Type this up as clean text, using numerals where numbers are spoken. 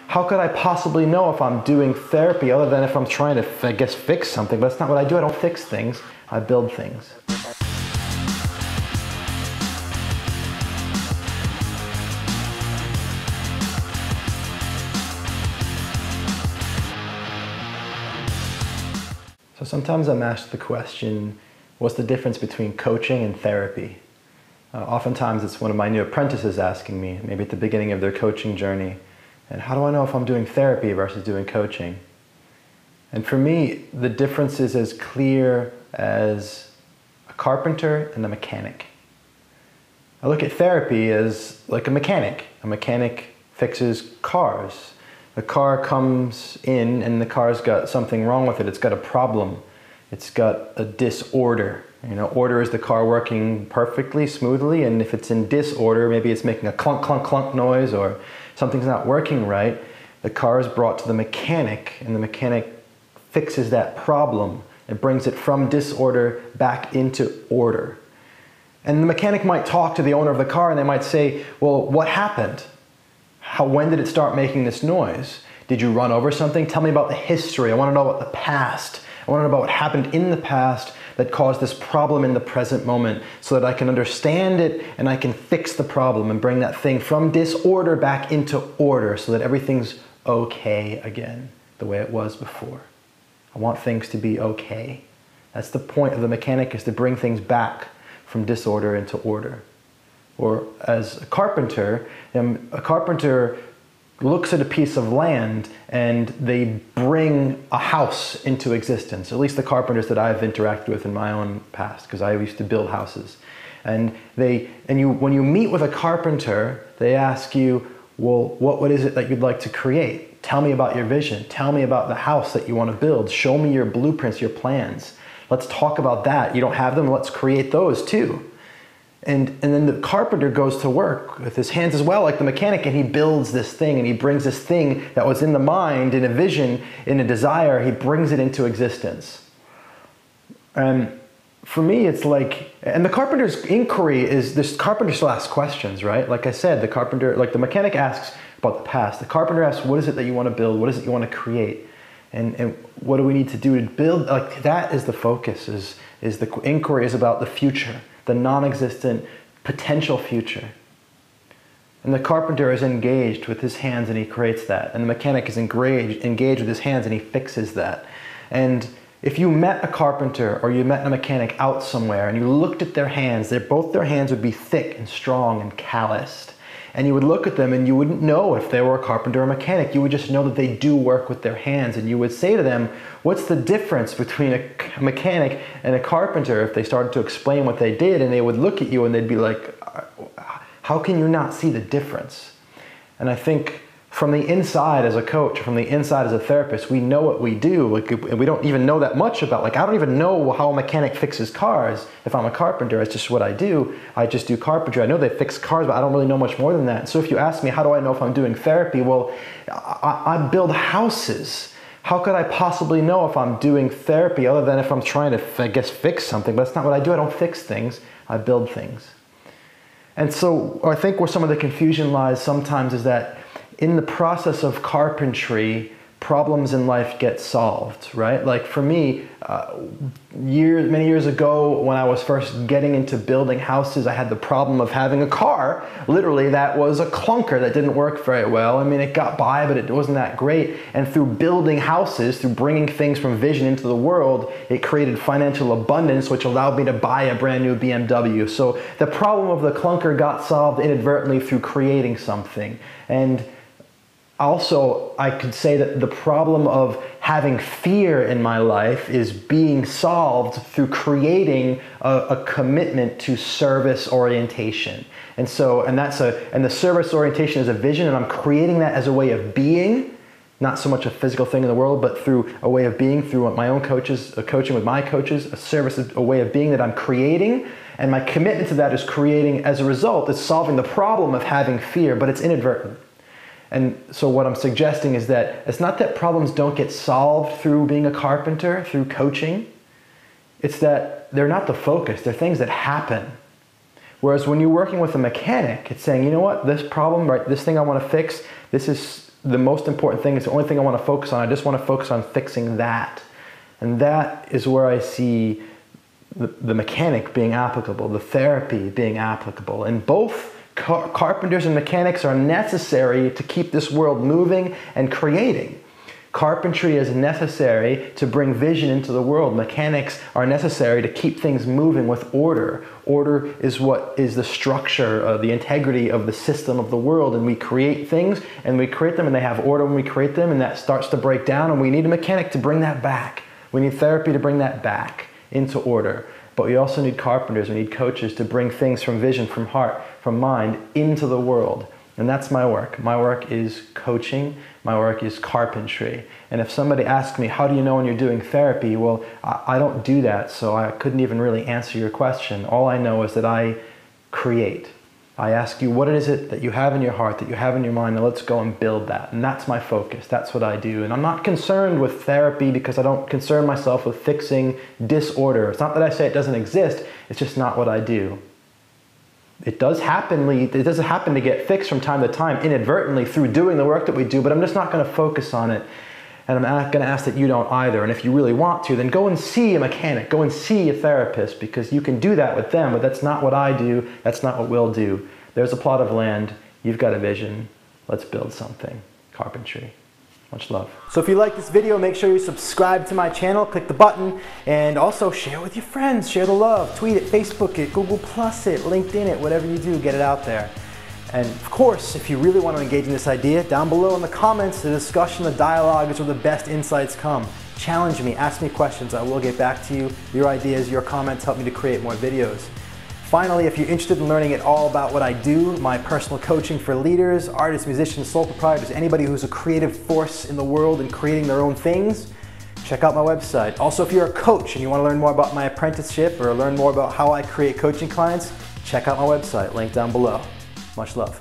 how could I possibly know if I'm doing therapy other than if I'm trying to, I guess, fix something? But that's not what I do. I don't fix things. I build things. So sometimes I'm asked the question, what's the difference between coaching and therapy? Oftentimes it's one of my new apprentices asking me, maybe at the beginning of their coaching journey, and how do I know if I'm doing therapy versus doing coaching? And for me, the difference is as clear as a carpenter and a mechanic. I look at therapy as like a mechanic. A mechanic fixes cars. A car comes in and the car's got something wrong with it. It's got a problem. It's got a disorder. You know, order is the car working perfectly, smoothly, and if it's in disorder, maybe it's making a clunk, clunk, clunk noise or something's not working right, the car is brought to the mechanic and the mechanic fixes that problem and brings it from disorder back into order. And the mechanic might talk to the owner of the car and they might say, well, what happened? When did it start making this noise? Did you run over something? Tell me about the history. I want to know about the past. I want to know about what happened in the past that caused this problem in the present moment so that I can understand it and I can fix the problem and bring that thing from disorder back into order so that everything's okay again, the way it was before. I want things to be okay. That's the point of the mechanic, is to bring things back from disorder into order. Or as a carpenter looks at a piece of land and they bring a house into existence, at least the carpenters that I've interacted with in my own past, because I used to build houses. And when you meet with a carpenter, they ask you, well, what is it that you'd like to create? Tell me about your vision. Tell me about the house that you want to build. Show me your blueprints, your plans. Let's talk about that. You don't have them? Let's create those too. And then the carpenter goes to work with his hands as well, like the mechanic, and he builds this thing and he brings this thing that was in the mind, in a vision, in a desire, he brings it into existence. And for me, it's like, and the carpenter's inquiry is, this carpenter still asks questions, right? Like I said, the carpenter, like the mechanic asks about the past. The carpenter asks, what is it that you want to build? What is it you want to create? And what do we need to do to build? Like that is the focus, is the inquiry is about the future, the non-existent potential future. And the carpenter is engaged with his hands and he creates that. And the mechanic is engaged with his hands and he fixes that. And if you met a carpenter or you met a mechanic out somewhere and you looked at their hands, both their hands would be thick and strong and calloused. And you would look at them and you wouldn't know if they were a carpenter or a mechanic. You would just know that they do work with their hands. And you would say to them, what's the difference between a mechanic and a carpenter? If they started to explain what they did, and they would look at you and they'd be like, how can you not see the difference? And I think from the inside as a coach, from the inside as a therapist, we know what we do. Like, we don't even know that much about, like, I don't even know how a mechanic fixes cars. If I'm a carpenter, it's just what I do. I just do carpentry. I know they fix cars, but I don't really know much more than that. So if you ask me, how do I know if I'm doing therapy? Well, I build houses. How could I possibly know if I'm doing therapy other than if I'm trying to, I guess, fix something? But that's not what I do. I don't fix things. I build things. And so I think where some of the confusion lies sometimes is that in the process of carpentry, problems in life get solved, right? Like for me, many years ago when I was first getting into building houses, I had the problem of having a car, literally, that was a clunker that didn't work very well. I mean, it got by, but it wasn't that great. And through building houses, through bringing things from vision into the world, it created financial abundance, which allowed me to buy a brand new BMW. So the problem of the clunker got solved inadvertently through creating something. And also, I could say that the problem of having fear in my life is being solved through creating a commitment to service orientation. And the service orientation is a vision, and I'm creating that as a way of being, not so much a physical thing in the world, but through a way of being, through my own coaches, coaching with my coaches, a service is a way of being that I'm creating. And my commitment to that is creating, as a result, is solving the problem of having fear, but it's inadvertent. And so what I'm suggesting is that it's not that problems don't get solved through being a carpenter, through coaching. It's that they're not the focus. They're things that happen. Whereas when you're working with a mechanic, it's saying, you know what, this problem, right, this thing I want to fix, this is the most important thing. It's the only thing I want to focus on. I just want to focus on fixing that. And that is where I see the mechanic being applicable, the therapy being applicable. And both carpenters and mechanics are necessary to keep this world moving and creating. Carpentry is necessary to bring vision into the world. Mechanics are necessary to keep things moving with order. Order is what is the structure, the integrity of the system of the world. And we create things, and we create them, and they have order when we create them, and that starts to break down, and we need a mechanic to bring that back. We need therapy to bring that back into order. But we also need carpenters, we need coaches to bring things from vision, from heart, from mind into the world. And that's my work. My work is coaching. My work is carpentry. And if somebody asks me, how do you know when you're doing therapy? Well, I don't do that, so I couldn't even really answer your question. All I know is that I create. I ask you, what is it that you have in your heart, that you have in your mind, and let's go and build that. And that's my focus. That's what I do. And I'm not concerned with therapy because I don't concern myself with fixing disorder. It's not that I say it doesn't exist. It's just not what I do. It does happen to get fixed from time to time inadvertently through doing the work that we do, but I'm just not going to focus on it. And I'm not going to ask that you don't either. And if you really want to, then go and see a mechanic, go and see a therapist, because you can do that with them, but that's not what I do. That's not what we'll do. There's a plot of land. You've got a vision. Let's build something. Carpentry. Much love. So if you like this video, make sure you subscribe to my channel, click the button, and also share with your friends. Share the love. Tweet it, Facebook it, Google Plus it, LinkedIn it, whatever you do, get it out there. And of course, if you really want to engage in this idea, down below in the comments, the discussion, the dialogue is where the best insights come. Challenge me, ask me questions, I will get back to you. Your ideas, your comments help me to create more videos. Finally, if you're interested in learning at all about what I do, my personal coaching for leaders, artists, musicians, sole proprietors, anybody who's a creative force in the world and creating their own things, check out my website. Also, if you're a coach and you want to learn more about my apprenticeship or learn more about how I create coaching clients, check out my website, link down below. Much love.